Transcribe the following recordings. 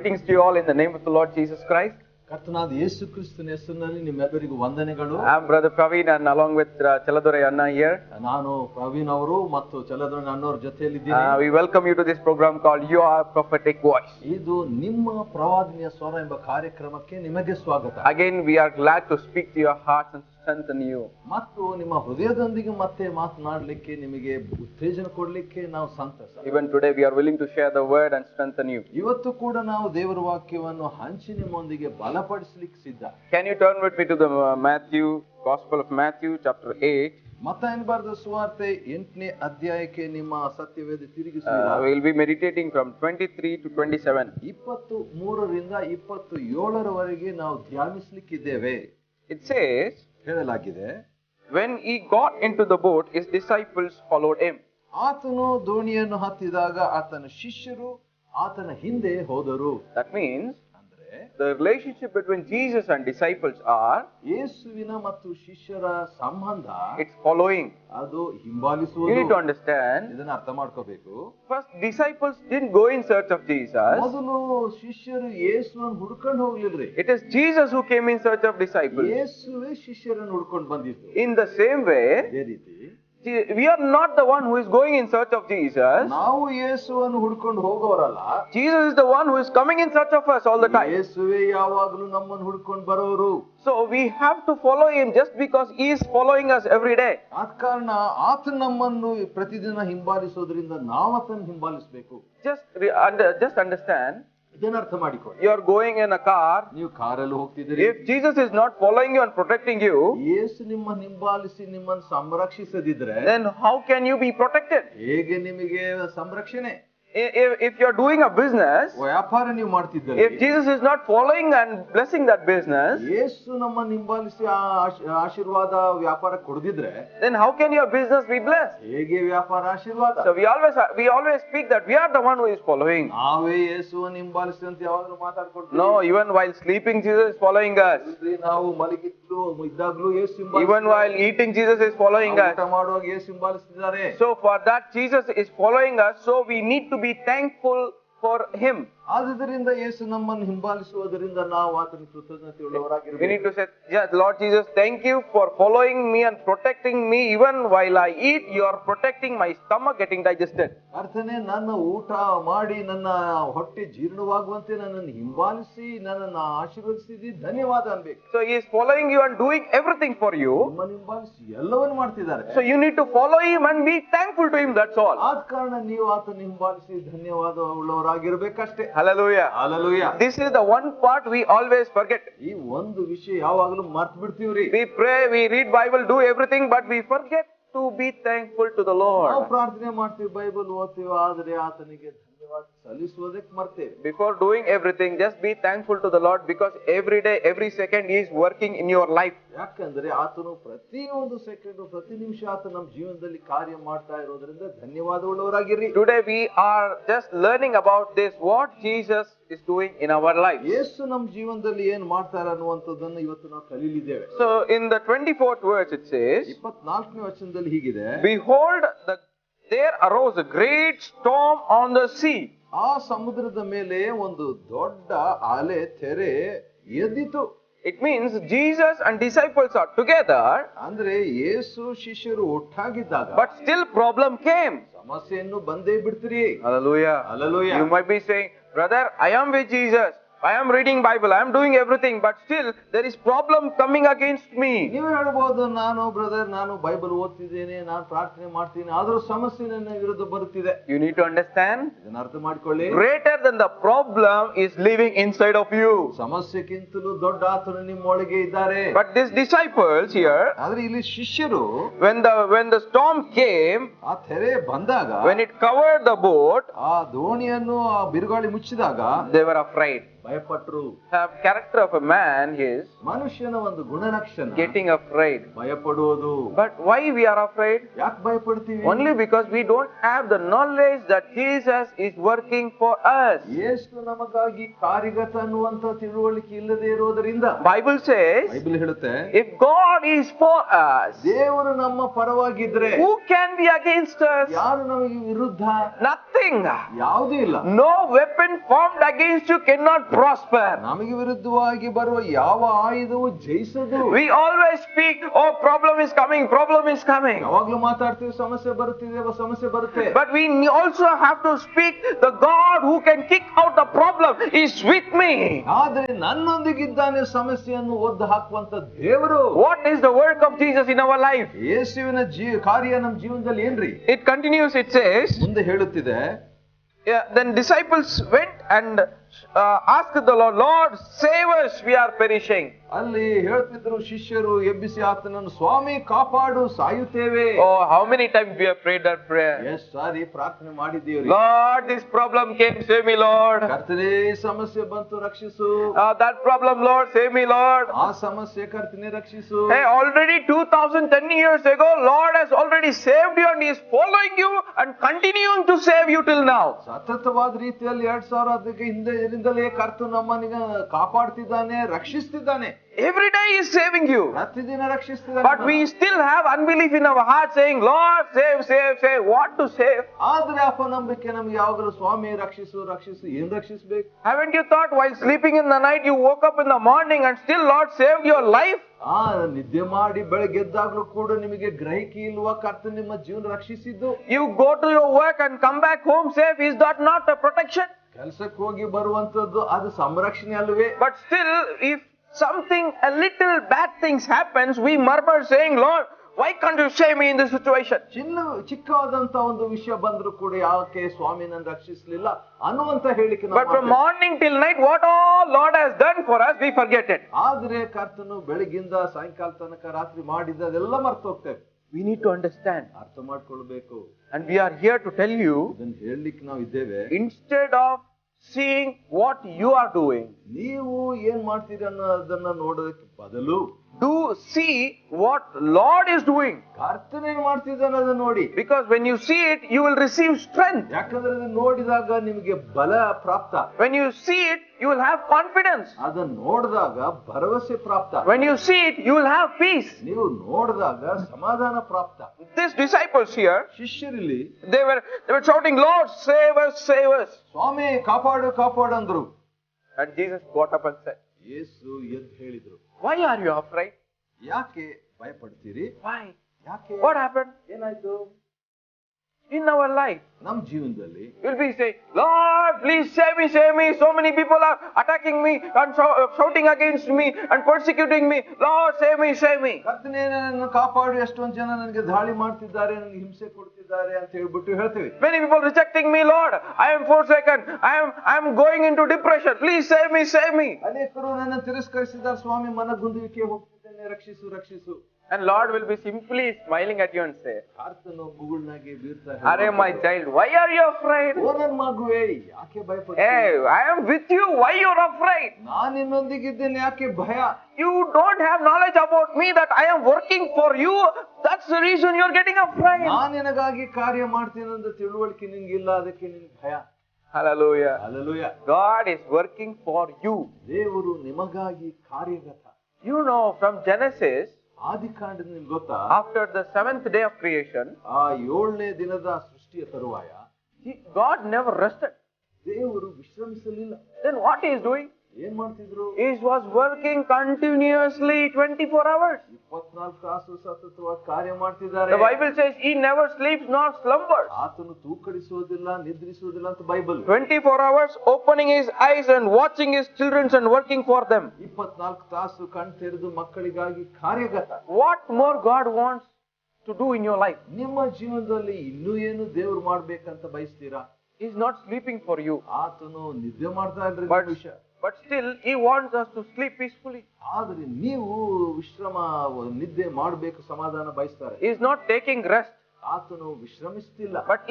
greetings to you all in the name of the Lord Jesus Christ. ಕರ್ತನಾದ ಯೇಸು ಕ್ರಿಸ್ತನ ಹೆಸರಿನಲ್ಲಿ ನಿಮ್ಮೆಲ್ಲರಿಗೂ ವಂದನೆಗಳು. I'm Brother Praveen and along with Chaladore Anna here. ನಾನು ಪ್ರವೀಣ್ ಅವರು ಮತ್ತು ಚಲದೊರೆ ಅಣ್ಣವರ ಜೊತೆಯಲ್ಲಿದ್ದೀನಿ. We welcome you to this program called Your Prophetic Voice. ಇದು ನಿಮ್ಮ ಪ್ರವಾದನೆಯ ಸ್ವರ ಎಂಬ ಕಾರ್ಯಕ್ರಮಕ್ಕೆ ನಿಮಗೆ ಸ್ವಾಗತ. Again we are glad to speak to your hearts and strengthen you. ಮತ್ತು ನಿಮ್ಮ ಹೃದಯದೊಂದಿಗೆ ಮತ್ತೆ ಮಾತನಾಡಲಿಕ್ಕೆ ನಿಮಗೆ ಉತ್ತೇಜನ ಕೊಡಲಿಕ್ಕೆ ನಾವು ಸಂತಸ. Even today we are willing to share the word and strengthen you. ಇವತ್ತು ಕೂಡ ನಾವು ದೇವರ ವಾಕ್ಯವನ್ನು ಹಂಚಿ ನಿಮ್ಮೊಂದಿಗೆ ಬಲಪಡಿಸಲಿಕ್ಕೆ ಸಿದ್ಧ. Can you turn with me to the Gospel of Matthew chapter 8. ಮತ್ತಾಯನ ಬರೆದ ಸುವಾರ್ತೆ 8ನೇ ಅಧ್ಯಾಯಕ್ಕೆ ನಿಮ್ಮ ಸತ್ಯವೇದ ತಿರುಗಿಸಿ. We will be meditating from 23 to 27. 23ರಿಂದ 27ರವರೆಗೆ ನಾವು ಧ್ಯಾನಿಸಲಿಕ್ಕಿದ್ದೇವೆ. It says, ಹೇಳಲಾಗಿದೆ, when he got into the boat, his disciples followed him. ಆತನು ದೋಣಿಯನ್ನು ಹತ್ತಿದಾಗ ಆತನ ಶಿಷ್ಯರು ಆತನ ಹಿಂದೆ ಹೋದರು. That means ಅಂದ್ರೆ the relationship between Jesus and disciples are, ಯೇಸುವಿನ ಮತ್ತು ಶಿಷ್ಯರ ಸಂಬಂಧ, it's following. ಅದು ಹಿಂಬಾಲಿಸುವುದು. You need to understand. ಇದನ್ನ ಅರ್ಥ ಮಾಡ್ಕೋಬೇಕು. First, disciples didn't go in search of Jesus. ಮೊದಲು ಶಿಷ್ಯರು ಯೇಸುವನ್ನು ಹುಡುಕೊಂಡು ಹೋಗ್ಲಿಲ್ರಿ. It is Jesus who came in search of disciples. ಯೇಸುವೇ ಶಿಷ್ಯರನ್ನು ಹುಡುಕೊಂಡು ಬಂದಿದ್ದು. In the same way, ಅದೇ ರೀತಿ we are not the one who is going in search of Jesus. ನಾವು ಯೇಸುವನ್ನು ಹುಡುಕೊಂಡು ಹೋಗೋರಲ್ಲ. Jesus is the one who is coming in search of us all the time. ಯೇಸುವೇ ಯಾವಾಗಲೂ ನಮ್ಮನ್ನು ಹುಡುಕೊಂಡು ಬರೋರು. So we have to follow him just because he is following us every day. ಆದ ಕಾರಣ ಆತ ನಮ್ಮನ್ನು ಪ್ರತಿದಿನ ಹಿಂಬಾಲಿಸೋದ್ರಿಂದ ನಾವು ಆತನ ಹಿಂಬಾಲಿಸಬೇಕು. Just understand. ಇದನ್ನ ಅರ್ಥ ಮಾಡಿಕೊಳ್ಳಿ. You are going in a car. ನೀವು ಕಾರಲ್ಲಿ ಹೋಗ್ತಿದ್ದೀರಿ. If Jesus is not following you and protecting you, ಯೇಸು ನಿಮ್ಮನ್ನು ಹಿಂಬಾಲಿಸಿ ನಿಮ್ಮನ್ನು ಸಂರಕ್ಷಿಸದಿದ್ರೆ, then how can you be protected? ಹೇಗೆ ನಿಮಗೆ ಸಂರಕ್ಷಣೆ? If you are doing a business, ವ್ಯಾಪಾರ ನೀವು ಮಾಡ್ತಿದ್ದೀರಿ, if Jesus is not following and blessing that business, ಯೇಸು ನಮ್ಮನ್ನು ಹಿಂಬಾಲಿಸಿ ಆಶೀರ್ವಾದ ವ್ಯಾಪಾರ ಕೊಡದಿದ್ರೆ, then how can your business be blessed? ಹೇಗೆ ವ್ಯಾಪಾರ ಆಶೀರ್ವಾದ? So we always speak that we are the one who is following. ನಾವೇ ಯೇಸುವನ್ನು ಹಿಂಬಾಲಿಸಿ ಅಂತ ಯಾವಾಗಲೂ ಮಾತಾಡ್ಕೊಳ್ತೀವಿ. No, even while sleeping Jesus is following us. ನಾವು ಮಲಗಿದ್ದು ಇದ್ದಾಗಲೂ ಯೇಸು ಹಿಂಬಾಲಿಸಿ, even while eating Jesus is following us. ಊಟ ಮಾಡುವಾಗ ಯೇಸು ಹಿಂಬಾಲಿಸ್ತಿದ್ದಾರೆ. So for that Jesus is following us, so we need to be thankful for him. ಆದುದರಿಂದ ಯೇಸು ನಮ್ಮನ್ನು ಹಿಂಬಾಲಿಸುವುದರಿಂದ ನಾವು ಆತನ ಕೃತಜ್ಞತೆಯುಳ್ಳವರಾಗಿರಬೇಕು. We need to say, yes, Lord Jesus, thank you for following me and protecting me. Even while I eat, you are protecting my stomach getting digested. ಅರ್ಥನೇ, ನನ್ನ ಊಟ ಮಾಡಿ ನನ್ನ ಹೊಟ್ಟೆ ಜೀರ್ಣವಾಗುವಂತೆ ನನ್ನನ್ನು ಹಿಂಬಾಲಿಸಿ ನನ್ನನ್ನು ಆಶೀರ್ವದಿಸಿದಿ, ಧನ್ಯವಾದ ಅನ್ಬೇಕು. So he is following you and doing everything for you. ನಿಮ್ಮನ್ನು ಹಿಂಬಾಲಿಸಿ ಎಲ್ಲವನ್ನು ಮಾಡ್ತಿದ್ದಾರೆ. So you need to follow him and be thankful to him, that's all. ಆದ ಕಾರಣ ನೀವು ಆತನ ಹಿಂಬಾಲಿಸಿ ಧನ್ಯವಾದ ಉಳ್ಳವರಾಗಿರ್ಬೇಕಷ್ಟೇ. Hallelujah. Hallelujah. This is the one part we always forget. ಈ ಒಂದು ವಿಷಯ ಯಾವಾಗಲೂ ಮರ್ತು ಬಿಡ್ತೀವ್ರಿ. We pray, we read Bible, do everything, but we forget to be thankful to the Lord. ನಾವು ಪ್ರಾರ್ಥನೆ ಮಾಡ್ತೀವಿ, ಬೈಬಲ್ ಓದ್ತೀವಿ, ಆದರೆ ಆತನಿಗೆ ಧನ್ಯವಾದ ಸಲ್ಲಿಸುವುದಕ್ಕೆ ಮರ್ತೇವೆ. Before doing everything, just be thankful to the Lord, because every day, every second he is working in your life. ಯಾಕಂದ್ರೆ ಆತನು ಪ್ರತಿಯೊಂದು ಸೆಕೆಂಡ್, ಪ್ರತಿ ನಿಮಿಷ ಆತ ನಮ್ಮ ಜೀವನದಲ್ಲಿ ಕಾರ್ಯ ಮಾಡ್ತಾ ಇರೋದ್ರಿಂದ ಧನ್ಯವಾದ ಉಳ್ಳವರಾಗಿರಿ. Today we are just learning about this, what Jesus is doing in our life. ಯೇಸು ನಮ್ಮ ಜೀವನದಲ್ಲಿ ಏನು ಮಾಡ್ತಾರೆ ಅನ್ನುವಂಥದ್ದನ್ನು ಇವತ್ತು ನಾವು ಕಲಿಯಲಿದ್ದೇವೆ. So in the 24th verse it says, 24ನೇ ವಚನದಲ್ಲಿ ಹೀಗಿದೆ, behold, there arose a great storm on the sea. ಆ ಸಮುದ್ರದ ಮೇಲೆ ಒಂದು ದೊಡ್ಡ ಅಲೆ ತೆರೆ ಎದ್ದಿತು. It means Jesus and disciples are together. ಅಂದ್ರೆ ಯೇಸು ಶಿಷ್ಯರು ಒಟ್ಟಾಗಿದ್ದಾಗ, but still problem came. ಸಮಸ್ಯೆಯನ್ನು ಬಂದೇ ಬಿಡ್ತೀರಿ. Hallelujah. Hallelujah. You might be saying, brother, I am with Jesus, I am reading Bible, I am doing everything, but still there is problem coming against me. ನೀವು ಹೇಳಬಹುದು, ನಾನು brother, ನಾನು Bible ಓದ್ತಿದ್ದೇನೆ, ನಾನು ಪ್ರಾರ್ಥನೆ ಮಾಡ್ತೀನಿ, ಆದರೂ ಸಮಸ್ಯೆ ನನ್ನ ವಿರುದ್ಧ ಬರುತ್ತಿದೆ. You need to understand, ಇದನ್ನ ಅರ್ಥ ಮಾಡ್ಕೊಳ್ಳಿ. greater than the problem is living inside of you. ಸಮಸ್ಯೆಗಿಂತಲೂ ದೊಡ್ಡ ಆತನು ನಿಮ್ಮೊಳಗೆ ಇದ್ದಾರೆ. But these disciples here, ಆದ್ರೆ ಇಲ್ಲಿ ಶಿಷ್ಯರು, when the storm came, ಆ ತೆರೆ ಬಂದಾಗ, when it covered the boat, ಆ ದೋಣಿಯನ್ನು ಆ ಬಿರುಗಾಳಿ ಮುಚ್ಚಿದಾಗ, they were afraid. ಭಯಪಟ್ರು. Character of a man is ಮನುಷ್ಯನ ಒಂದು ಗುಣಲಕ್ಷಣ getting afraid. ಭಯಪಡುವುದು. But why we are afraid? ಯಾಕೆ ಭಯಪಡ್ತೀವಿ? Only because we don't have the knowledge that Jesus is working for us. ಯೇಸು ನಮಗಾಗಿ ಕಾರ್ಯಗತ ಅನ್ನುವಂತ ತಿಳುವಳಿಕೆ ಇಲ್ಲದೆ ಇರೋದರಿಂದ Bible says, ಬೈಬಲ್ ಹೇಳುತ್ತೆ, if God is for us, ದೇವರು ನಮ್ಮ ಪರವಾಗಿದ್ರೆ who can be against us? ಯಾರು ನಮಗೆ ವಿರುದ್ಧ? Nothing. ಯಾವುದೂ ಇಲ್ಲ. No weapon formed against you cannot prosper. ನಮಗೆ ವಿರುದ್ಧವಾಗಿ ಬರುವ ಯಾವ ಆಯುಧವು ಜಯಿಸದು. We always speak, oh, problem is coming, problem is coming. ಯಾವಾಗ್ಲೂ ಮಾತಾಡ್ತೀವಿ, ಸಮಸ್ಯೆ ಬರುತ್ತಿದೆ, ಸಮಸ್ಯೆ ಬರುತ್ತೆ. But we also have to speak, the God who can kick out the problem is with me. ಆದರೆ ನನ್ನೊಂದಿಗಿದ್ದಾನೆ ಸಮಸ್ಯೆಯನ್ನು ಒದ್ದು ಹಾಕುವಂತ ದೇವರು. What is the work of Jesus in our life? ಯೇಸುವಿನ ಕಾರ್ಯ ನಮ್ಮ ಜೀವನದಲ್ಲಿ ಏನ್ರಿ? It continues, it says, ಮುಂದೆ ಹೇಳುತ್ತಿದೆ, then disciples went and asked the Lord, Lord, save us, we are perishing. ಅಲ್ಲಿ ಹೇಳ್ತಿದ್ರು ಶಿಷ್ಯರು ಎಬ್ಬಿಸಿ ಆತನನ್ನು, ಸ್ವಾಮಿ ಕಾಪಾಡು, ಸಾಯುತ್ತೇವೆ. Oh, how many times we have prayed that prayer? ಎಷ್ಟ್ ಸಾರಿ ಪ್ರಾರ್ಥನೆ ಮಾಡಿದ್ದೀವಿ. Lord, this problem came, save me, Lord. ಕರ್ತನೇ ಸಮಸ್ಯೆ ಬಂತು, ರಕ್ಷಿಸು. That problem, Lord, save me, Lord. ಆ ಸಮಸ್ಯೆ ಕರ್ತನೇ ರಕ್ಷಿಸು. Hey, already 2010 years ago, Lord has already saved you and He is following you and continuing to save you till now. ಸತತವಾದ ರೀತಿಯಲ್ಲಿ 2000 ಹಿಂದೆಯಿಂದಲೇ ಕರ್ತನು ನಮ್ಮನ್ನ ಕಾಪಾಡ್ತಿದ್ದಾನೆ, ರಕ್ಷಿಸ್ತಿದ್ದಾನೆ. Every day He is saving you. ಪ್ರತಿದಿನ ರಕ್ಷಿಸ್ತಿದ್ದಾನೆ. But we still have unbelief in our heart saying, Lord, save, save, save. What to save? ಆದ್ರೆ ಅಪನಂಬಿಕೆ ನಮ್ಗೆ ಯಾವಾಗಲೂ, ಸ್ವಾಮಿ ರಕ್ಷಿಸು, ರಕ್ಷಿಸು. ಏನ್ ರಕ್ಷಿಸ್ಬೇಕು? Haven't you thought while sleeping in the night, you woke up in the morning and still Lord saved your life? ನಿದ್ದೆ ಮಾಡಿ ಬೆಳಗ್ಗೆದ್ದಾಗ್ಲೂ ಕೂಡ ನಿಮಗೆ ಗ್ರಹಿಕೆ ಇಲ್ವಾ ಕರ್ತನು ನಿಮ್ಮ ಜೀವನ ರಕ್ಷಿಸಿದ್ದು? You go to your work and come back home safe. Is that not a protection? ಕೆಲಸಕ್ಕೆ ಹೋಗಿ ಬರುವಂತದ್ದು ಅದು ಸಂರಕ್ಷಣೆ ಅಲ್ವೇ? But still, if something, a little bad things happens, we murmur saying, Lord, why can't you save me in this situation? ಚಿಕ್ಕವಾದಂತ ಒಂದು ವಿಷಯ ಬಂದ್ರು ಕೂಡ ಯಾಕೆ ಸ್ವಾಮಿ ನನ್ನ ರಕ್ಷಿಸಲಿಲ್ಲ ಅನ್ನುವಂತ ಹೇಳಿಕೆ. But from morning till night, what all Lord has done for us, we forget it. ಆದ್ರೆ ಕರ್ತನು ಬೆಳಗಿಂದ ಸಾಯಂಕಾಲ ತನಕ ರಾತ್ರಿ ಮಾಡಿದ್ದೆಲ್ಲ ಮರ್ತು ಹೋಗ್ತೇವೆ. We need to understand. ಅರ್ಥ ಮಾಡ್ಕೊಳ್ಬೇಕು. And we are here to tell you, ಇದನ್ನ ಹೇಳಲಿಕ್ಕೆ ನಾವು ಇದ್ದೇವೆ, instead of seeing what you are doing, ನೀವು ಏನ್ ಮಾಡ್ತೀರಿ ಅನ್ನೋದನ್ನ ನೋಡೋದಕ್ಕೆ ಬದಲು do see what Lord is doing. ಕರ್ತನು ಏನ್ ಮಾಡ್ತಿದ್ದಾನೆ ಅದನ್ನ ನೋಡಿ. Because when you see it, you will receive strength. ಯಾಕಂದ್ರೆ ಅದನ್ನ ನೋಡಿದಾಗ ನಿಮಗೆ ಬಲ ಪ್ರಾಪ್ತ. When you see it, you will have confidence. ಅದನ್ನ ನೋಡಿದಾಗ ಭರವಸೆ ಪ್ರಾಪ್ತ. When you see it, you will have peace. ನೀವು ನೋಡಿದಾಗ ಸಮಾಧಾನ ಪ್ರಾಪ್ತ. These disciples here, ಶಿಷ್ಯರಲ್ಲಿ they were shouting, Lord, save us, save us. ಸ್ವಾಮಿ ಕಾಪಾಡು, ಕಾಪಾಡು ಅಂದ್ರು. And Jesus got up and said, ಯೇಸು ಎದ್ದು ಹೇಳಿದ್ರು, why are you afraid? ಯಾಕೆ ಭಯಪಡ್ತೀರಿ? Why? ಯಾಕೆ? What happened? ಏನಾಯ್ತು? In our life, ನಮ್ಮ ಜೀವನದಲ್ಲಿ we'll be saying, Lord, please save me, save me. So many people are attacking me and shouting against me and persecuting me. Lord, save me, save me. ಕರ್ತನೇ ನನ್ನನ್ನು ಕಾಪಾಡು, ಎಷ್ಟೊಂದು ಜನ ನನಗೆ ದಾಳಿ ಮಾಡ್ತಿದ್ದಾರೆ, ನನಗೆ ಹಿಂಸೆ ಕೊಡ್ತಿದ್ದಾರೆ ಅಂತ ಹೇಳ್ಬಿಟ್ಟು ಹೇಳ್ತೀವಿ. Many people rejecting me, Lord. I am forsaken. I am going into depression. Please save me, save me. ಅನೇಕರು ನನ್ನ ತಿರಸ್ಕರಿಸಿದ್ದಾರೆ, ಸ್ವಾಮಿ ಮನಗುಂದುವಿಕೆ ಹೋಗ್ತಿದ್ದೇನೆ, ರಕ್ಷಿಸು, ರಕ್ಷಿಸು. And Lord will be simply smiling at you and say, ಕರ್ತನು ಮುಗುಳ್ನಾಗೆ ಬೀರ್ತಾ, Are my child, why are you afraid? ಓ ನನ್ನ ಮಗುವೇ, ಯಾಕೆ ಭಯಪಡ್ತೀಯ? Hey, I am with you. Why you are afraid? ನಾನು ನಿನ್ನೊಂದಿಗಿದ್ದೇನೆ, ಯಾಕೆ ಭಯ? You don't have knowledge about me that I am working for you. That's the reason you are getting afraid. ನಾನು ನಿನಗಾಗಿ ಕಾರ್ಯ ಮಾಡ್ತೀನಿ ಅಂತ ತಿಳುವಳಿಕೆ ನಿನಗಿಲ್ಲ, ಅದಕ್ಕೆ ನಿನಗೆ ಭಯ. Hallelujah. Hallelujah. God is working for you. ದೇವರು ನಿಮಗಾಗಿ ಕಾರ್ಯಗತ. You know, from Genesis, ಆದಿಕಾಂಡ ನಿಮ್ಗೆ ಗೊತ್ತಾ? after the 7th day of creation, ಆ 7ನೇ ದಿನದ ಸೃಷ್ಟಿಯ ತರುವಾಯ God never rested. ದೇವರು ವಿಶ್ರಮಿಸಲಿಲ್ಲ. Then what he is doing? ಏನ್ ಮಾಡ್ತಿದ್ರು? He was working continuously 24 hours. 24 ತಾಸು ಸತತವಾಗಿ ಕಾರ್ಯ ಮಾಡ್ತಿದ್ದಾರೆ. The Bible says he never sleeps nor slumbers. ಆತನು ತೂಕಡಿಸುವುದಿಲ್ಲ, ನಿದ್ರಿಸುವುದಿಲ್ಲ ಅಂತ Bible. 24 hours opening his eyes and watching his children and working for them. 24 ತಾಸು ಕಣ್ ತೆರೆದು ಮಕ್ಕಳಿಗಾಗಿ ಕಾರ್ಯಗತ. What more God wants to do in your life? ನಿಮ್ಮ ಜೀವನದಲ್ಲಿ ಇನ್ನೂ ಏನು ದೇವರು ಮಾಡ್ಬೇಕಂತ ಬಯಸ್ತೀರಾ? He is not sleeping for you. ಆತನು ನಿದ್ದೆ ಮಾಡ್ತಾ ಇಲ್ರಿ ವಿಷಯ. But still he wants us to sleep peacefully. ಆದ್ರೆ ನೀವು ವಿಶ್ರಮ ನಿದ್ದೆ ಮಾಡಬೇಕು, ಸಮಾಧಾನ ಬಯಸ್ತಾರೆ. He is not taking rest. ಆತನು ವಿಶ್ರಮಿಸ್ತಿಲ್ಲ. But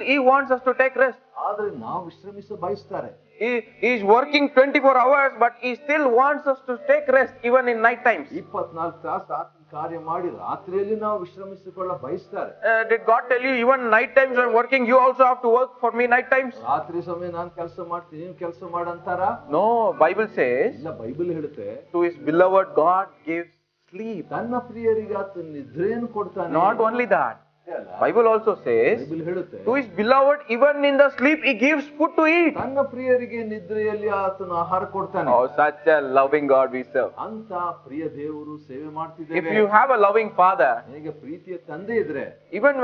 he wants us to take rest. ಆದ್ರೆ ನಾವು ವಿಶ್ರಮಿಸ ಬಯಸ್ತಾರೆ. He is working 24 hours, but he still wants us to take rest even in night times. 24 ತಾಸು ಆತನ ಕಾರ್ಯ ಮಾಡಿ ರಾತ್ರಿಯಲ್ಲಿ ನಾವು ವಿಶ್ರಮಿಸಿಕೊಳ್ಳ ಬಯಸ್ತಾರೆ. Did God tell you even night times I'm working, you also have to work for me night times? ರಾತ್ರಿ ಸಮಯ ನಾನು ಕೆಲಸ ಮಾಡ್ತೀನಿ, ನೀವು ಕೆಲಸ ಮಾಡಂತಾರ? No, Bible says, ಇಲ್ಲ, ಬೈಬಲ್ ಹೇಳುತ್ತೆ, to his beloved God gives sleep. ತನ್ನ ಪ್ರಿಯರಿಗೆ ಆತ ನಿದ್ರೆಯನ್ನು ಕೊಡ್ತಾನೆ. Not only that, Bible also says, Bible ಹೇಳುತ್ತೆ, to his beloved even in the sleep he gives food to eat. ತನ್ನ ಪ್ರಿಯರಿಗೆ ನಿದ್ರೆಯಲ್ಲಿ ಆತನು ಆಹಾರ ಕೊಡ್ತಾನೆ. Oh, such a loving God we serve. ಅಂತ ಪ್ರಿಯ ದೇವರು ಸೇವೆ ಮಾಡ್ತಿದ್ದೇವೆ. If you have a loving father, ನಿನಗೆ ಪ್ರೀತಿಯ ತಂದೆ ಇದ್ರೆ, even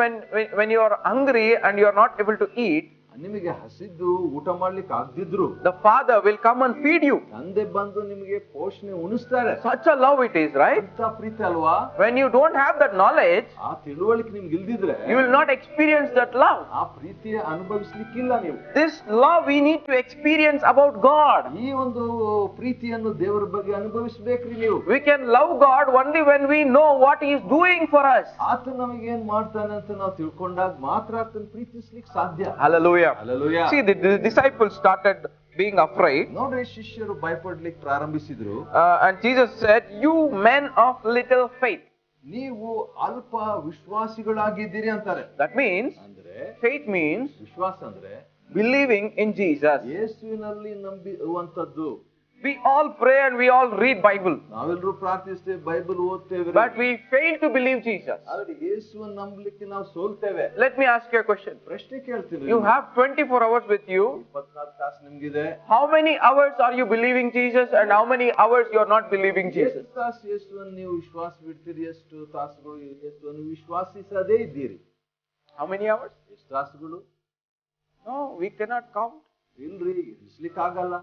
when you are hungry and you are not able to eat, ನಿಮಗೆ ಹಸಿದ್ದು ಊಟ ಮಾಡ್ಲಿಕ್ಕೆ ಆಗದಿದ್ರು the father will come and feed you. ತಂದೆ ಬಂದು ನಿಮಗೆ ಪೋಷಣೆ ಉಣಿಸ್ತಾರೆ. Such a love it is, right? ಅಂತ ಪ್ರೀತಿ ಅಲ್ವಾ? When you don't have that knowledge, ಆ ತಿಳುವಳಿಕೆ ನಿಮ್ಗೆ ಇಲ್ದಿದ್ರೆ you will not experience that love. ಆ ಪ್ರೀತಿಯ ಅನುಭವಿಸ್ಲಿಕ್ಕಿಲ್ಲ ನೀವು. This love we need to experience about God. ಈ ಒಂದು ಪ್ರೀತಿಯನ್ನು ದೇವರ ಬಗ್ಗೆ ಅನುಭವಿಸಬೇಕ್ರಿ ನೀವು. We can love God only when we know what he is doing for us. ಆತ ನಮಗೆ ಏನ್ ಮಾಡ್ತಾನೆ ಅಂತ ನಾವು ತಿಳ್ಕೊಂಡಾಗ ಮಾತ್ರ ಆತನ ಪ್ರೀತಿಸ್ಲಿಕ್ಕೆ ಸಾಧ್ಯ. Hallelujah. Hallelujah. See, the disciples started being afraid. ನೋಡ್ರಿ, ಶಿಷ್ಯರು ಭಯಪಡ್ಲಿಕ್ಕೆ ಪ್ರಾರಂಭಿಸಿದ್ರು. And Jesus said, you men of little faith. ನೀವು ಅಲ್ಪ ವಿಶ್ವಾಸಿಗಳಾಗಿದ್ದೀರಿ ಅಂತಾರೆ. That means, ಅಂದ್ರೆ faith means ವಿಶ್ವಾಸ ಅಂದ್ರೆ believing in Jesus. ಯೇಸುವಿನಲ್ಲಿ ನಂಬುವಂತದ್ದು. We all pray and we all read Bible, ನಾವೆಲ್ಲರೂ ಪ್ರಾರ್ಥಿಸ್ತೇವೆ, Bible ಓದ್ತೇವೆ, but we fail to believe Jesus. ಆದ್ರೆ ಯೇಸುವನ್ನು ನಂಬಲಿಕ್ಕೆ ನಾವು ಸೋಲ್ತೇವೆ. Let me ask you a question. ಪ್ರಶ್ನೆ ಕೇಳ್ತೀನಿ. You have 24 hours with you. 24 ತಾಸು ನಿಮ್ಗಿದೆ. How many hours are you believing Jesus and how many hours you are not believing Jesus? ಎಷ್ಟು ತಾಸು ಯೇಸುವನ್ನು ನೀವು ವಿಶ್ವಾಸ ಬಿಡ್ತೀರಿ, ಎಷ್ಟು ತಾಸುಗಳು ಯೇಸುವನ್ನು ವಿಶ್ವಾಸಿಸದೇ ಇದ್ದೀರಿ? How many hours? ಎಷ್ಟು ತಾಸುಗಳು? No, we cannot count. ಇಲ್ರಿ, ಇಸ್ಲಿಕ್ಕೆ ಆಗಲ್ಲ.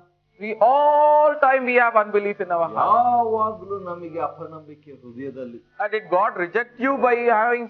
We all time we have unbelief in our heart. ಯಾವಾಗಲೂ ನಮಗೆ ಅಪನಂಬಿಕೆ ಹೃದಯದಲ್ಲಿ. Did God reject you by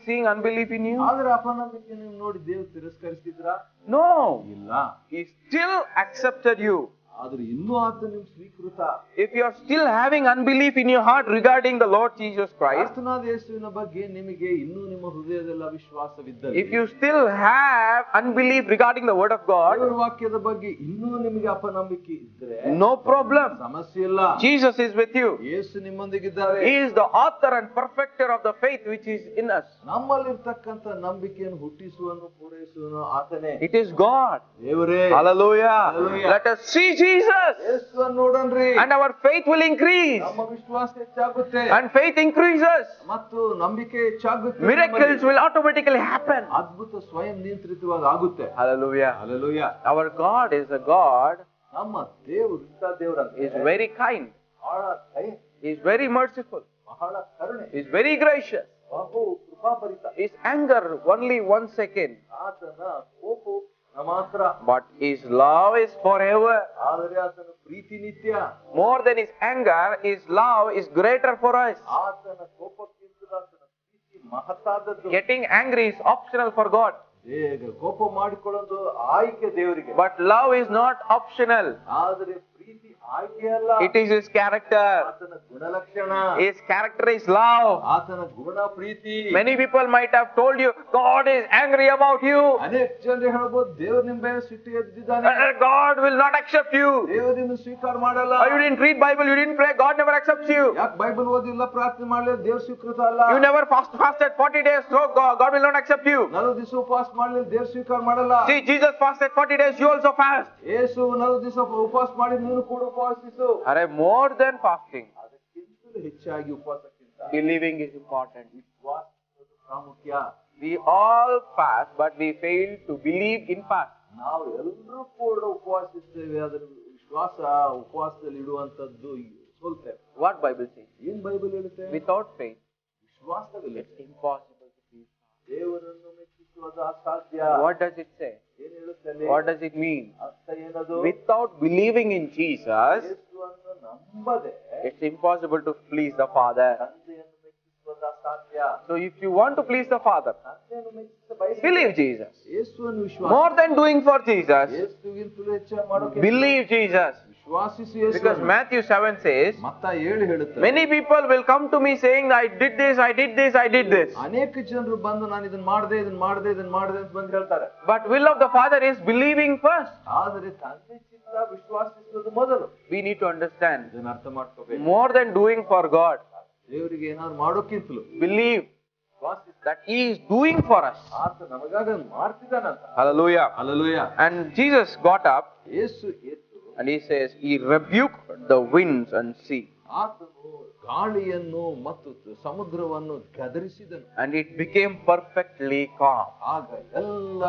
seeing unbelief in you? ಆದ್ರೆ ಅಪನಂಬಿಕೆ ನೀವು ನೋಡಿ ದೇವರು ತಿರಸ್ಕರಿಸಿದ್ರಾ? No. ಇಲ್ಲ. He still accepted you. ಆದ್ರೆ ಇನ್ನೂ ಆತ ನಿಮ್ ಸ್ವೀಕೃತ. If you are still having unbelief in your heart regarding the Lord Jesus Christ, ಕರ್ತನಾದ ಯೇಸುವಿನ ಬಗ್ಗೆ ನಿಮಗೆ ಇನ್ನೂ ನಿಮ್ಮ ಹೃದಯದಲ್ಲಿ ಅವಿಶ್ವಾಸವಿದ್ದರೆ, if you still have unbelief regarding the word of God, ದೇವರ ವಾಕ್ಯದ ಬಗ್ಗೆ ಇನ್ನೂ ನಿಮಗೆ ಅಪನಂಬಿಕೆ ಇದ್ದರೆ, no problem. ಸಮಸ್ಯೆ ಇಲ್ಲ. Jesus is with you. Yesu ನಿಮ್ಮೊಂದಿಗಿದ್ದಾರೆ. He is the author and perfecter of the faith which is in us. ನಮ್ಮಲ್ಲಿರ್ತಕ್ಕಂಥ ನಂಬಿಕೆಯನ್ನು ಹುಟ್ಟಿಸುವನು ಪೂರೈಸುವನು ಆತನೇ. It is God. ದೇವರೇ. Hallelujah. Hallelujah. Let us see Jesus. ಯೇಸುವನ್ನು ನೋಡನ್ರಿ. And our faith will increase. ನಮ್ಮ ವಿಶ್ವಾಸ ಹೆಚ್ಚಾಗುತ್ತೆ. And faith increases. ಮತ್ತು ನಂಬಿಕೆ ಹೆಚ್ಚಾಗುತ್ತೆ. Miracles will automatically happen. ಅದ್ಭುತ ಸ್ವಯಂ ನಿಯಂತ್ರಿತವಾಗಿ ಆಗುತ್ತೆ. Hallelujah. Hallelujah. Our God is a God. ನಮ್ಮ ದೇವರು ಇಂಥ ದೇವರಂತೆ. He is very kind. ಬಹಳ ದಯೆ. He is very merciful. ಬಹಳ ಕರುಣೆ. He is very gracious. ಬಹು ಕೃಪಾಭರಿತ. His anger only 1 second. ಆತನ ಕೋಪವು ಮಾತ್ರ. But his love is forever. ಆದರೆ ಆತನ ಪ್ರೀತಿ ನಿತ್ಯ. More than his anger, his love is greater for us. ಆತನ ಕೋಪಕ್ಕಿಂತ ಆತನ ಪ್ರೀತಿ ಮಹತ್ತಾದದ್ದು. Getting angry is optional for God. ಕೋಪ ಮಾಡಿಕೊಳ್ಳೋದು ಆಯ್ಕೆ ದೇವರಿಗೆ. But love is not optional. ಆದರೆ ಪ್ರೀತಿ ಆಯ್ಕೆ ಅಲ್ಲ. It is his character. ಆತನ ಗುಣಲಕ್ಷಣ. His character is love. ಆತನ ಗುಣ ಪ್ರೀತಿ. Many people might have told you, God is angry about you. ಅನೇಕ ಜನರು ಹೇಳ್ಬೋದು, ದೇವರು ನಿಮ್ಮ ಮೇಲೆ ಸಿಟ್ಟು ಎದ್ದಿದ್ದಾನೆ. God will not accept you. ದೇವರು ನಿಮ್ಮನ್ನು ಸ್ವೀಕಾರ ಮಾಡಲ್ಲ. You didn't read Bible, you didn't pray, God never accepts you. ಯಾಕೆ ಬೈಬಲ್ ಓದಿಲ್ಲ, ಪ್ರಾರ್ಥನೆ ಮಾಡಲಿಲ್ಲ, ದೇವರು ಸ್ವೀಕೃತ ಅಲ್ಲ. You never fasted 40 days, so God will not accept you. 40 ದಿವಸ ಉಪವಾಸ ಮಾಡಲಿಲ್ಲ, ದೇವರು ಸ್ವೀಕಾರ ಮಾಡಲ್ಲ. See, Jesus fasted 40 days, you also fast. ಯೇಸು 40 ದಿವಸ ಉಪವಾಸ ಮಾಡಿ ನೀನು ಕೂಡ ಉಪವಾಸಿಸು. More than fasting, ಅದಕ್ಕಿಂತಲೂ ಹೆಚ್ಚಾಗಿ ಉಪವಾಸಕ್ಕಿಂತ believing is important. ವಿಶ್ವಾಸ ಪ್ರಾಮುಖ್ಯ. We all fast, but we fail to believe in fast. ನಾವು ಎಲ್ಲರೂ ಕೂಡ ಉಪವಾಸಿಸ್ತೇವೆ, ಅದರ ಉಪವಾಸದಲ್ಲಿ ಇಡುವಂತದ್ದು ಸೋಲ್ತೇವೆ. What Bible says? ಏನ್ ಬೈಬಲ್ ಹೇಳುತ್ತೆ? Without faith, ವಿಶ್ವಾಸದಲ್ಲಿ it's impossible to please God. ದೇವರನ್ನು ಮೆಚ್ಚಿಸುವುದು ಅಸಾಧ್ಯ. What does it say? ಏನ್ ಹೇಳುತ್ತೆ? What does it mean? ಅರ್ಥ ಏನದು? Without believing in Jesus, ಯೇಸುವನ್ನು ನಂಬದೆ it's impossible to please the Father. ತಂದೆಯನ್ನು ಮೆಚ್ಚಿಸುವುದು ಅಸಾಧ್ಯ. So if you want to please the Father, ತಂದೆಯನ್ನು ಮೆಚ್ಚಿಸ ಬಯಸಿದರೆ believe Jesus. ಯೇಸುವನ್ನು ವಿಶ್ವಾಸ More than doing for Jesus, ಯೇಸುವಿಗಿಂತಲೂ ಹೆಚ್ಚು ಮಾಡೋಕೆ believe Jesus. ವಿಶ್ವಾಸಿಸು Because ಯೇಸುವನ್ನು. Matthew 7 says, ಮತ್ತ 7 ಹೇಳುತ್ತದೆ, many people will come to me saying, I did this, I did this, I did this. ಅನೇಕ ಜನರು ಬಂದು ನಾನು ಇದನ್ನ ಮಾಡಿದೆ ಅಂತ ಬಂದು ಹೇಳ್ತಾರೆ. But will of the Father is believing first. ಆದರೆ ತಂದೆ ಚಿತ್ತ ವಿಶ್ವಾಸಿಸುವುದು ಮೊದಲು. We need to understand, ಇದನ್ನ ಅರ್ಥ ಮಾಡ್ಕೋಬೇಕು. more than doing for God, ದೇವರಿಗೆ ಏನಾದ್ರು ಮಾಡೋಕ್ಕಿಂತಲೂ believe that He is doing for us. ಆತ ನಮಗಾಗ ಮಾಡ್ತಿದ್ದಾನಂತ. Hallelujah. Hallelujah. And Jesus got up ಯೇಸು ಎದ್ದು and He says, He rebuked the winds and sea. ಆತನು ಗಾಳಿಯನ್ನು ಮತ್ತು ಸಮುದ್ರವನ್ನು ಗದರಿಸಿದನು. And it became perfectly calm. ಆಗ ಎಲ್ಲ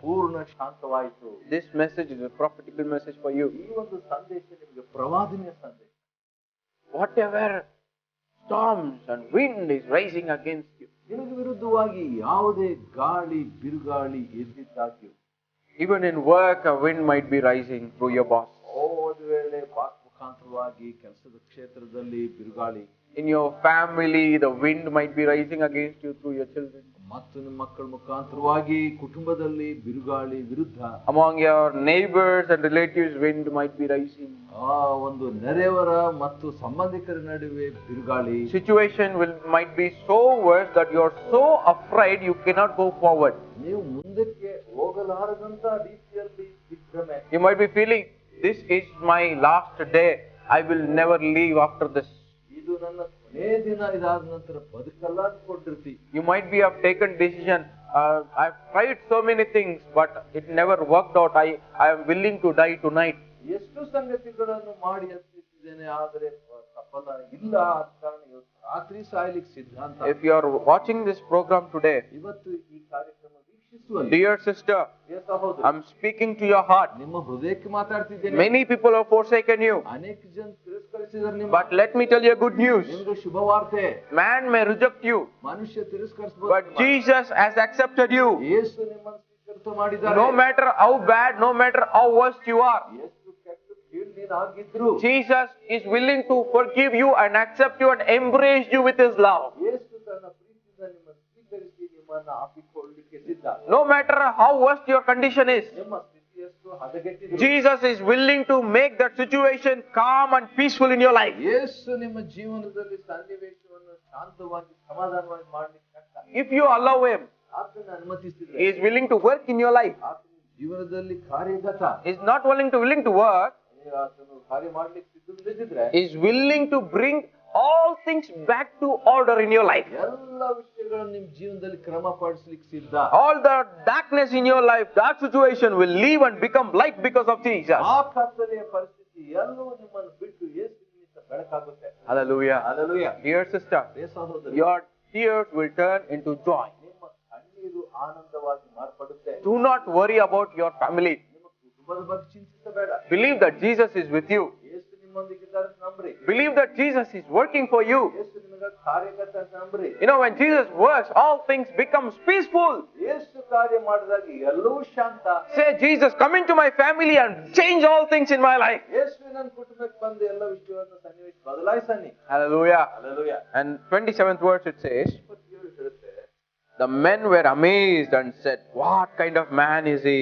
ಪೂರ್ಣ ಶಾಂತವಾಯಿತು. This message is a prophetical message for you. ಈ ಒಂದು ಸಂದೇಶ ನಿಮಗೆ ಪ್ರವಾದನೆಯ ಸಂದೇಶ. Whatever storms and wind is rising against you, ನಿಮಗೆ ವಿರುದ್ಧವಾಗಿ ಯಾವುದೇ ಗಾಳಿ ಬಿರುಗಾಳಿ ಎದ್ದಿದ್ದಾಗ್ಯೂ, even in work a wind might be rising through your boss. ಒಂದು ವೇಳೆ ಬಾಸ್ ಮುಖಾಂತರವಾಗಿ ಕೆಲಸದ ಕ್ಷೇತ್ರದಲ್ಲಿ ಬಿರುಗಾಳಿ, In your family the wind might be rising against you through your children. ಮತ್ತು ನಿಮ್ಮ ಮಕ್ಕಳ ಮುಖಾಂತರವಾಗಿ ಕುಟುಂಬದಲ್ಲಿ ಬಿರುಗಾಳಿ ವಿರುದ್ಧ, Among your neighbors and relatives wind might be rising. ಆ ಒಂದು ನೆರೆಯವರ ಮತ್ತು ಸಂಬಂಧಿಕರ ನಡುವೆ ಬಿರುಗಾಳಿ. Situation might be so worse that you are so afraid you cannot go forward. ನೀವು ಮುಂದಕ್ಕೆ ಹೋಗಲಾರದಂತ ರೀತಿಯಲ್ಲಿ ದಿಗ್ಭ್ರಮೆ. You might be feeling, this is my last day, I will never leave after this. ಇದು ನನ್ನ ಕೊನೆ ದಿನ, ಇದಾದ ನಂತರ ಬದುಕಲ್ಲ ಅಂದ್ಕೊಂಡಿರ್ತಿ. You might be have taken decision, I've tried so many things but it never worked out, I am willing to die tonight. ಎಷ್ಟು ಸಂಗತಿಗಳನ್ನು ಮಾಡಿ ಹತ್ತಿದ್ದೇನೆ, ಆದರೆ ಸಫಲ ಇಲ್ಲ, ಆದ ಕಾರಣ ಇವತ್ತು ರಾತ್ರಿ ಸಾಯ್ಲಿಕ್ಕೆ ಸಿದ್ಧ ಅಂತ. If you are watching this program today, ಇವತ್ತು ಈ ಕಾರ್ಯಕ್ರಮ ವೀಕ್ಷಿಸುವಲ್ಲಿ, dear sister, ಪ್ರಿಯ ಸಹೋದರ, I'm speaking to your heart. ನಿಮ್ಮ ಹೃದಯಕ್ಕೆ ಮಾತಾಡ್ತಿದ್ದೇನೆ. Many people have forsaken you, ಅನೇಕ ಜನ ತಿರಸ್ಕರಿಸಿದ್ದಾರೆ ನಿಮ್ಮ. but let me tell you a good news. ನಿಮಗೆ ಶುಭವಾರ್ತೆ. Man may reject you, ಮನುಷ್ಯ ತಿರಸ್ಕರಿಸಬಹುದು, but Jesus has accepted you. ಯೇಸು ನಿಮ್ಮನ್ನು ಸ್ವೀಕರಿತ ಮಾಡಿದ್ದಾರೆ. No matter how bad, no matter how worst you are, ಎಷ್ಟು ಕೆಟ್ಟ ಕೀಳು ನೀನು ಆಗಿದ್ರು, Jesus is willing to forgive you and accept you and embrace you with His love. ಯೇಸು ತನ್ನ ಪ್ರೀತಿಯಿಂದ ನಿಮ್ಮನ್ನು ಸ್ವೀಕರಿಸಿ ನಿಮ್ಮನ್ನು ಅಪ್ಪಿಕೊಳ್ಳಲಿಕ್ಕೆ ಸಿದ್ಧ. No matter how worst your condition is, ನಿಮ್ಮ ಸ್ಥಿತಿ ಎಷ್ಟು ಹದಗೆಟ್ಟಿದೆ, Jesus is willing to make that situation calm and peaceful in your life. ಯೇಸು ನಿಮ್ಮ ಜೀವನದಲ್ಲಿ ಸನ್ನಿವೇಶವನ್ನು ಶಾಂತವಾಗಿ ಸಮಾಧಾನವಾಗಿ ಮಾಡಲಿಕ್ಕೆ ಶಕ್ತ. If you allow Him, ಆತನ ಅನುಮತಿಸಿದ್ರೆ, He is willing to work in your life. ಆತನ ಜೀವನದಲ್ಲಿ ಕಾರ್ಯಗತ. He is not willing to work. ಆತನು ಕಾರ್ಯ ಮಾಡಲಿಕ್ಕೆ ಸಿದ್ಧವಿಲ್ಲದಿದ್ರೆ, He is willing to bring all things back to order in your life. ಎಲ್ಲ ವಿಷಯಗಳನ್ನು ನಿಮ್ಮ ಜೀವನದಲ್ಲಿ ಕ್ರಮಪಡಿಸಲಿಕ್ಕೆ ಸಿದ್ಧ. All the darkness in your life, dark situation will leave and become light because of Jesus. ಆ ಕತ್ತಲೆಯ ಪರಿಸ್ಥಿತಿ ಎಲ್ಲವೂ ನಿಮ್ಮನ್ನು ಬಿಟ್ಟು ಯೇಸುವಿನಿಂದ ಬೆಳಕಾಗುತ್ತೆ. Hallelujah. ಹಲ್ಲೆಲೂಯಾ. Dear sister, ಪ್ರಿಯ ಸಹೋದರ, your tears will turn into joy. ನಿಮ್ಮ ಕಣ್ಣೀರು ಆನಂದವಾಗಿ ಮಾರ್ಪಡುತ್ತೆ. Do not worry about your family. ನಿಮ್ಮ ಕುಟುಂಬದ ಬಗ್ಗೆ ಚಿಂತಿಸಬೇಡ. Believe that Jesus is with you. ಯೇಸು ನಿಮ್ಮೊಂದಿಗಿದ್ದಾರೆ ಅಂತ ನಂಬ್ರಿ. Believe that Jesus is working for you. ಯೇಸು ನಿಮಗೆ ಕಾರ್ಯಗತ ಅಂತ ನಂಬ್ರಿ. You know, when Jesus works, all things becomes peaceful. ಯೇಸು ಕಾರ್ಯ ಮಾಡಿದಾಗ ಎಲ್ಲವೂ ಶಾಂತ. Say, Jesus, come into my family and change all things in my life. ಯೇಸು ನನ್ನ ಕುಟುಂಬಕ್ಕೆ ಬಂದು ಎಲ್ಲ ವಿಷಯವನ್ನು ಸನ್ನಿವೇಶ ಬದಲಾಯಿಸನಿ. Hallelujah. Hallelujah. And 27th verse it says, 27 ಹೇಳುತ್ತೆ, the men were amazed and said, what kind of man is he?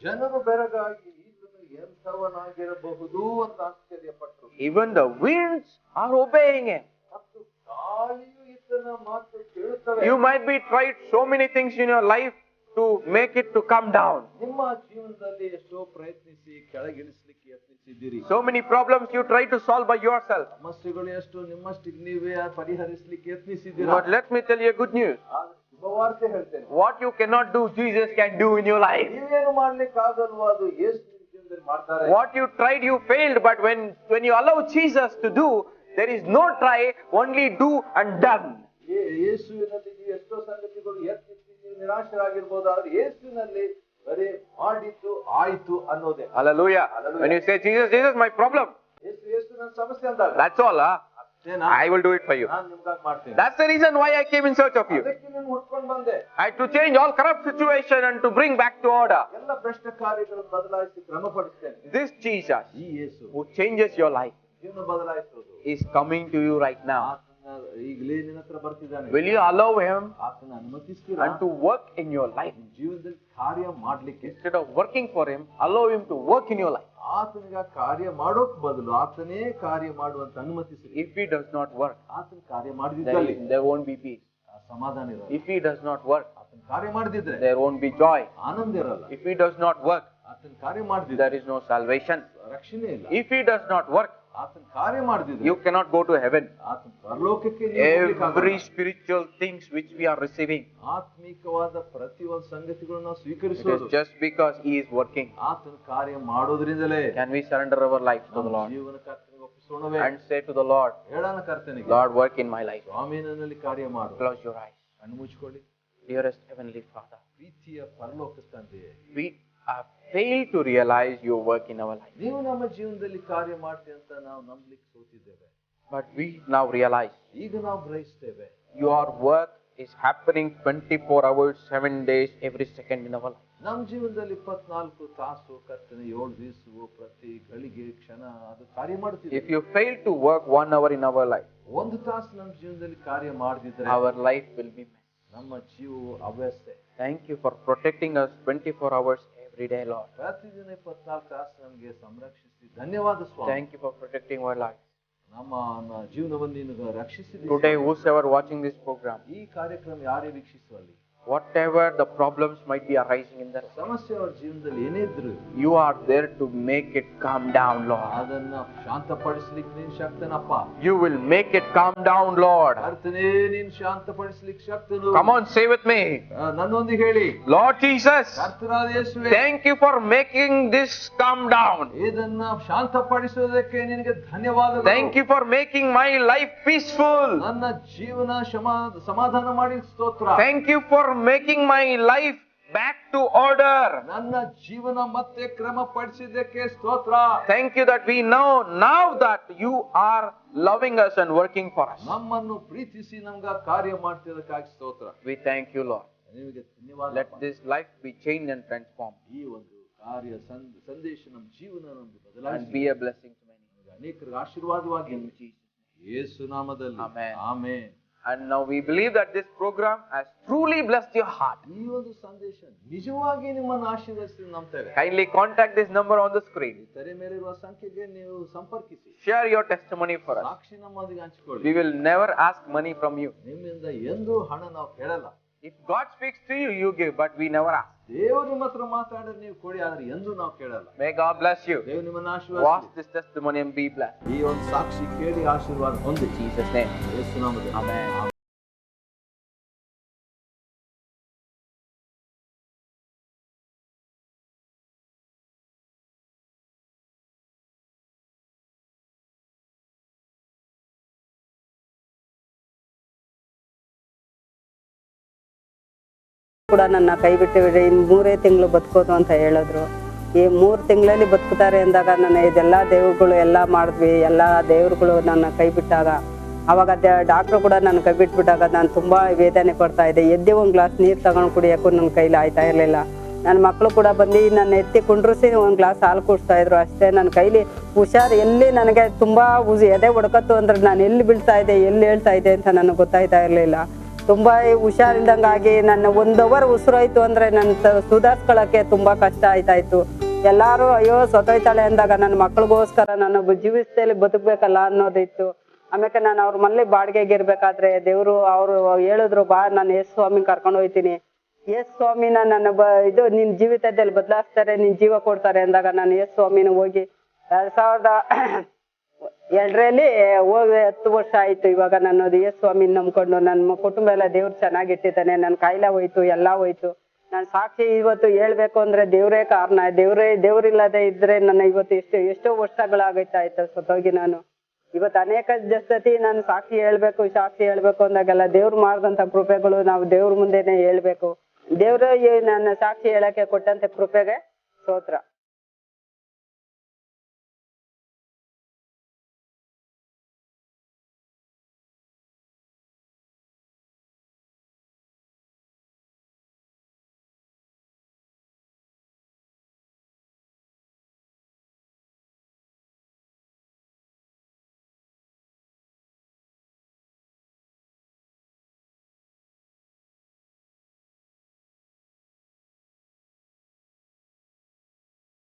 ಜನರು ಬೆರಗಾಗಿ ಈತನು ಎಂಥವನಾಗಿರಬಹುದು ಅಂತ ಆಶ್ಚರ್ಯಪಟ್ಟರು. Even the winds are obeying him. ಮತ್ತು ಗಾಳಿಯು ಈತನ ಮಾತು ಕೇಳುತ್ತವೆ. You might be tried so many things in your life to make it to come down. ನಿಮ್ಮ ಜೀವನದಲ್ಲಿ ಎಷ್ಟೋ ಪ್ರಯತ್ನಿಸಿ ಕೆಳಗಿಳಿಸಲಿಕ್ಕೆ ಯತ್ನಿಸಿದ್ದೀರಿ. So many problems you try to solve by yourself. ಸಮಸ್ಯೆಗಳು ಎಷ್ಟು ನಿಮ್ಮಷ್ಟಿಗೆ ನೀವೇ ಪರಿಹರಿಸಲಿಕ್ಕೆ ಯತ್ನಿಸಿದ್ದೀರಾ. But let me tell you a good news. ಆದ್ರೆ ಶುಭವಾರ್ತೆ ಹೇಳ್ತೇನೆ, What you cannot do, Jesus can do in your life. ನೀವೇನು ಮಾಡ್ಲಿಕ್ಕೆ ಆಗಲ್ವೋ ಅದು ಯೇಸು ನಿಮ್ಮ ಜೀವನದಲ್ಲಿ ಮಾಡ್ತಾರೆ. What you tried, you failed. But when you allow Jesus to do, there is no try, only do and done. ಯೇಸುವಿನಲ್ಲಿ ನೀವು ಎಷ್ಟೋ ಸಂಗತಿಗಳು ಯತ್ನಿಸಿ ನೀವು ನಿರಾಶರಾಗಿರ್ಬೋದು, ಆದ್ರೆ ಯೇಸುವಿನಲ್ಲಿ ಬರೀ ಮಾಡಿದ್ದು ಆಯ್ತು ಅನ್ನೋದೇ. Hallelujah. When you say, Jesus, Jesus, my problem. ಯೇಸು ನನ್ನ ಸಮಸ್ಯೆ ಅಂದಾಗ, That's all. I will do it for you. ನಾನು ನಿಮ್ಗಾಗಿ ಮಾಡ್ತೇನೆ. That's the reason why I came in search of you. ಅದಕ್ಕೆ ನೀನು ಹುಡ್ಕೊಂಡು ಬಂದೆ. I had to change all corrupt situation and to bring back to order. ಎಲ್ಲ ಭ್ರಷ್ಟ ಕಾರ್ಯಗಳನ್ನು ಬದಲಾಯಿಸಿ ಕ್ರಮಪಡಿಸ್ತೇನೆ. This Jesus ಈ ಯೇಸು who changes your life ಜೀವನ ಬದಲಾಯಿಸೋದು is coming to you right now. ಈಗಲೇ ನಿನ್ನ ಹತ್ರ ಬರ್ತಿದ್ದಾನೆ. Will you allow him ಆತನ ಅನುಮತಿಸ್ತೀರಾ and to work in your life? ನಿಮ್ ಜೀವನದಲ್ಲಿ ಕಾರ್ಯ ಮಾಡ್ಲಿಕ್ಕೆ Instead of working for him, allow him to work in your life. ಆತನಿಗೆ ಕಾರ್ಯ ಮಾಡೋಕ್ ಬದಲು ಆತನೇ ಕಾರ್ಯ ಮಾಡುವಂತ ಅನುಮತಿಸಿ. If he does not work, ಆತನ ಕಾರ್ಯ ಮಾಡದಿದ್ದಲ್ಲಿ there won't be peace. ಸಮಾಧಾನ ಇರಲ್ಲ. If he does not work, ಆತನ ಕಾರ್ಯ ಮಾಡದಿದ್ರೆ there won't be joy. ಆನಂದ ಇರಲ್ಲ. If he does not work, ಆತನ ಕಾರ್ಯ ಮಾಡದಿದ್ರೆ there is no salvation. ರಕ್ಷಣೆ ಇಲ್ಲ. If he does not work, ಆತನ ಕಾರ್ಯ ಮಾಡದಿದ್ರೆ you cannot go to heaven. ಆತನ ಪರಲೋಕಕ್ಕೆ ನೀವು ಹೋಗ್ಲಿಕ್ಕಾಗಲ್ಲ. Every spiritual things which we are receiving, ಆತ್ಮಿಕವಾದ ಪ್ರತಿಯೊಂದು ಸಂಗತಿಗಳನ್ನು ನಾವು it ಸ್ವೀಕರಿಸೋದು is just because he is working. ಆತನ ಕಾರ್ಯ ಮಾಡೋದ್ರಿಂದಲೇ. Can we surrender our lives to the Lord ಜೀವನ ಕರ್ತನಿಗೆ ಒಪ್ಪಿಸೋಣವೇ and say to the Lord, ಹೇಳೋಣ ಕರ್ತನಿಗೆ, Lord, work in my life. ಸ್ವಾಮಿ ನನ್ನಲ್ಲಿ ಕಾರ್ಯ ಮಾಡು. Close your eyes. ಕಣ್ಣು ಮುಚ್ಕೊಳ್ಳಿ. Dearest Heavenly Father, ಪ್ರೀತಿಯ ಪರಲೋಕ ತಂದೆಯೇ, we have failed to realize your work in our life. ನೀವು ನಮ್ಮ ಜೀವನದಲ್ಲಿ ಕಾರ್ಯ ಮಾಡ್ತೀವಿ ಅಂತ ನಾವು ನಂಬಲಿಕ್ಕೆ ಸೋತಿದ್ದೇವೆ. But we now realize ಈಗ ನಾವು ಗ್ರಹಿಸ್ತೇವೆ, your work is happening 24 hours, 7 days, every second in our life. ನಮ್ಮ ಜೀವನದಲ್ಲಿ 24 ತಾಸು ಕರ್ತನೆ 7 ದಿವಸವು ಪ್ರತಿ ಗಳಿಗೆ ಕ್ಷಣ ಅದು ಕಾರ್ಯ ಮಾಡುತ್ತಿದೆ. If you fail to work 1 hour in our life, 1 ತಾಸು ನಮ್ಮ ಜೀವನದಲ್ಲಿ ಕಾರ್ಯ ಮಾಡದಿದ್ರೆ our life will be messed. ನಮ್ಮ ಜೀವವು ಅವ್ಯವಸ್ಥೆ. Thank you for protecting us 24 hours every day, Lord. ಪ್ರತಿದಿನ 24 ತಾಸು ನಮಗೆ ಸಂರಕ್ಷಿಸಿ ಧನ್ಯವಾದ ಸ್ವಾಮಿ. Thank you for protecting our life. ನಮ್ಮ ಜೀವನವನ್ನು ನೀನು ರಕ್ಷಿಸಿದ್ದೀಯ. Today, whosoever watching this program, ಈ ಕಾರ್ಯಕ್ರಮ ಯಾರೇ ವೀಕ್ಷಿಸುವಲ್ಲಿ whatever the problems might be arising in their life, ಸಮಸ್ಯೆ ಅವರ ಜೀವನದಲ್ಲಿ ಏನೇ ಇದ್ರು you are there to make it calm down, Lord. ಅದನ್ನ ಶಾಂತಪಡಿಸಲಿಕ್ಕೆ ನೀನು ಶಕ್ತನಪ್ಪ. You will make it calm down, Lord. ಕರ್ತನೇ ನೀನು ಶಾಂತಪಡಿಸಲಿಕ್ಕೆ ಶಕ್ತನು. Come on, say with me. ನನ್ನೊಂದಿಗೆ ಹೇಳಿ, Lord Jesus, ಕರ್ತನಾದ ಯೇಸುವೇ, thank you for making this calm down. ಇದನ್ನ ಶಾಂತಪಡಿಸೋದಕ್ಕೆ ನಿನಗೆ ಧನ್ಯವಾದಗಳು. Thank you for making my life peaceful. ನನ್ನ ಜೀವನ ಸಮಾಧಾನ ಮಾಡಿ ಸ್ತೋತ್ರ. Thank you for making my life back to order. ನನ್ನ ಜೀವನ ಮತ್ತೆ ಕ್ರಮಪಡಿಸಿದ್ದಕ್ಕೆ ಸ್ತೋತ್ರ. Thank you that we know now that you are loving us and working for us. ನಮ್ಮನ್ನು ಪ್ರೀತಿಸಿ ನಮ್ಗ ಕಾರ್ಯ ಮಾಡ್ತಿದ್ದಕ್ಕಾಗಿ ಸ್ತೋತ್ರ. We thank you, Lord. ನಿಮಗೆ ಧನ್ಯವಾದ. Let this life be changed and transformed ಈ ಒಂದು ಕಾರ್ಯ ಸಂದೇಶ ನಮ್ಮ ಜೀವನ ನಮ್ಗೆ and ಬದಲಾಯಿಸಿ be a blessing to many. ಅನೇಕರಿಗೆ ಆಶೀರ್ವಾದವಾಗಿ In Jesus' name. ಯೇಸು ನಾಮದಲ್ಲಿ Amen. Amen. And now we believe that this program has truly blessed your heart. ಈ ಒಂದು ಸಂದೇಶ ನಿಜವಾಗಿ ನಿಮ್ಮನ್ನು ಆಶೀರ್ವದಿಸಿ ನಂಬ್ತೇವೆ. Kindly contact this number on the screen. ತೆರೆ ಮೇಲಿರುವ ಸಂಖ್ಯೆಗೆ ನೀವು ಸಂಪರ್ಕಿಸಿ. Share your testimony for us. ಸಾಕ್ಷಿ ನಮ್ಮೊಂದಿಗೆ ಹಂಚಿಕೊಳ್ಳಿ. We will never ask money from you. ನಿಮ್ಮಿಂದ ಎಂದೂ ಹಣ ನಾವು ಕೇಳಲ್ಲ. If God speaks to you, you give, but we never ask. ದೇವರು ನಿಮ್ಮ ಹತ್ರ ಮಾತಾಡಿದ್ರೆ ನೀವು ಕೊಡಿ, ಆದ್ರೆ ಎಂದೂ ನಾವು ಕೇಳಲ್ಲ. May God bless you. ದೇವರು ನಿಮ್ಮನ್ನು Watch ಆಶೀರ್ವದಿಸಲಿ. this testimony and be blessed. ಈ ಒಂದು ಸಾಕ್ಷಿ ಕೇಳಿ ಆಶೀರ್ವಾದ ಹೊಂದಿ. In Jesus' name. ಯೇಸು ನಾಮದಲ್ಲಿ Amen. ಕೂಡ ನನ್ನ ಕೈ ಬಿಟ್ಟು ಇನ್ನು 3 ತಿಂಗಳು ಬದುಕೋದು ಅಂತ ಹೇಳಿದ್ರು. ಈ 3 ತಿಂಗಳಲ್ಲಿ ಬದುಕ್ತಾರೆ ಅಂದಾಗ ನನ್ನ ಇದೆಲ್ಲ ದೇವ್ರುಗಳು ಎಲ್ಲ ಮಾಡಿದ್ವಿ. ಎಲ್ಲ ದೇವ್ರುಗಳು ನನ್ನ ಕೈ ಬಿಟ್ಟಾಗ ಅವಾಗ ಡಾಕ್ಟ್ರು ಕೂಡ ನನ್ನ ಕೈ ಬಿಟ್ಬಿಟ್ಟಾಗ ನಾನು ತುಂಬ ವೇದನೆ ಪಡ್ತಾ ಇದ್ದೆ. ಎದ್ದೆ ಒಂದು ಗ್ಲಾಸ್ ನೀರು ತಗೊಂಡು ಕುಡಿಯೋಕ್ಕೂ ನನ್ನ ಕೈಲಿ ಆಯ್ತಾ ಇರಲಿಲ್ಲ. ನನ್ನ ಮಕ್ಕಳು ಕೂಡ ಬಂದು ನನ್ನ ಎತ್ತಿ ಕುಂಡ್ರಿಸಿ ಒಂದು ಗ್ಲಾಸ್ ಹಾಲು ಕುಡಿಸ್ತಾ ಇದ್ರು. ಅಷ್ಟೇ ನನ್ನ ಕೈಲಿ ಹುಷಾರು ಎಲ್ಲಿ ನನಗೆ ತುಂಬ ಎದೆ ಹೊಡ್ಕತ್ತು ಅಂದ್ರೆ ನಾನು ಎಲ್ಲಿ ಬೀಳ್ತಾ ಇದ್ದೆ ಎಲ್ಲಿ ಹೇಳ್ತಾ ಇದ್ದೆ ಅಂತ ನನಗೆ ಗೊತ್ತಾಯ್ತಾ ಇರಲಿಲ್ಲ. ತುಂಬ ಹುಷಾರಿಲ್ದಂಗಾಗಿ ನನ್ನ 1 ಅವರ್ ಉಸಿರಾಯ್ತು ಅಂದರೆ ನನ್ನ ಸುಧಾರಿಸ್ಕೊಳ್ಳೋಕ್ಕೆ ತುಂಬ ಕಷ್ಟ ಆಯ್ತಾಯಿತ್ತು. ಎಲ್ಲರೂ ಅಯ್ಯೋ ಸತ್ತೋಯ್ತಾಳೆ ಅಂದಾಗ ನನ್ನ ಮಕ್ಳಿಗೋಸ್ಕರ ನಾನು ಜೀವಿಸದಲ್ಲಿ ಬದುಕಬೇಕಲ್ಲ ಅನ್ನೋದಿತ್ತು. ಆಮೇಲೆ ನಾನು ಅವ್ರ ಮನೇಲಿ ಬಾಡಿಗೆಗೆ ಇರಬೇಕಾದ್ರೆ ದೇವರು ಅವರು ಹೇಳಿದ್ರು, ಬಾ ನಾನು ಯೇಸು ಸ್ವಾಮಿ ಕರ್ಕೊಂಡು ಹೋಗ್ತೀನಿ. ಯೇಸು ಸ್ವಾಮಿನ ನನ್ನ ಇದು ನಿನ್ನ ಜೀವಿತದಲ್ಲಿ ಬದಲಾಯಿಸ್ತಾರೆ, ನಿನ್ನ ಜೀವ ಕೊಡ್ತಾರೆ ಅಂದಾಗ ನಾನು ಯೇಸು ಸ್ವಾಮಿನ ಹೋಗಿ 2002ರಲ್ಲಿ ಹೋಗಿ 10 ವರ್ಷ ಆಯ್ತು. ಇವಾಗ ನಾನು ಯೇಸು ಸ್ವಾಮಿನ ನಂಬ್ಕೊಂಡು ನನ್ನ ಕುಟುಂಬ ಎಲ್ಲ ದೇವ್ರು ಚೆನ್ನಾಗಿಟ್ಟಿದ್ದಾನೆ. ನನ್ನ ಕಾಯಿಲೆ ಹೋಯ್ತು, ಎಲ್ಲ ಹೋಯ್ತು. ನಾನು ಸಾಕ್ಷಿ ಇವತ್ತು ಹೇಳ್ಬೇಕು ಅಂದ್ರೆ ದೇವ್ರೇ ಕಾರಣ. ದೇವ್ರಿಲ್ಲದೆ ಇದ್ರೆ ನನ್ನ ಇವತ್ತು ಎಷ್ಟೋ ವರ್ಷಗಳಾಗೈತಾ ಇತ್ತು ಸತ್ತೋಗಿ. ನಾನು ಇವತ್ತು ಅನೇಕ ಸತಿ ನಾನು ಸಾಕ್ಷಿ ಹೇಳ್ಬೇಕು ಅಂದಾಗೆಲ್ಲ ದೇವ್ರು ಮಾಡಿದಂತ ಕೃಪೆಗಳು ನಾವು ದೇವ್ರ ಮುಂದೆನೆ ಹೇಳ್ಬೇಕು. ದೇವ್ರ ನನ್ನ ಸಾಕ್ಷಿ ಹೇಳಕ್ಕೆ ಕೊಟ್ಟಂತೆ ಕೃಪೆಗೆ ಸ್ತೋತ್ರ.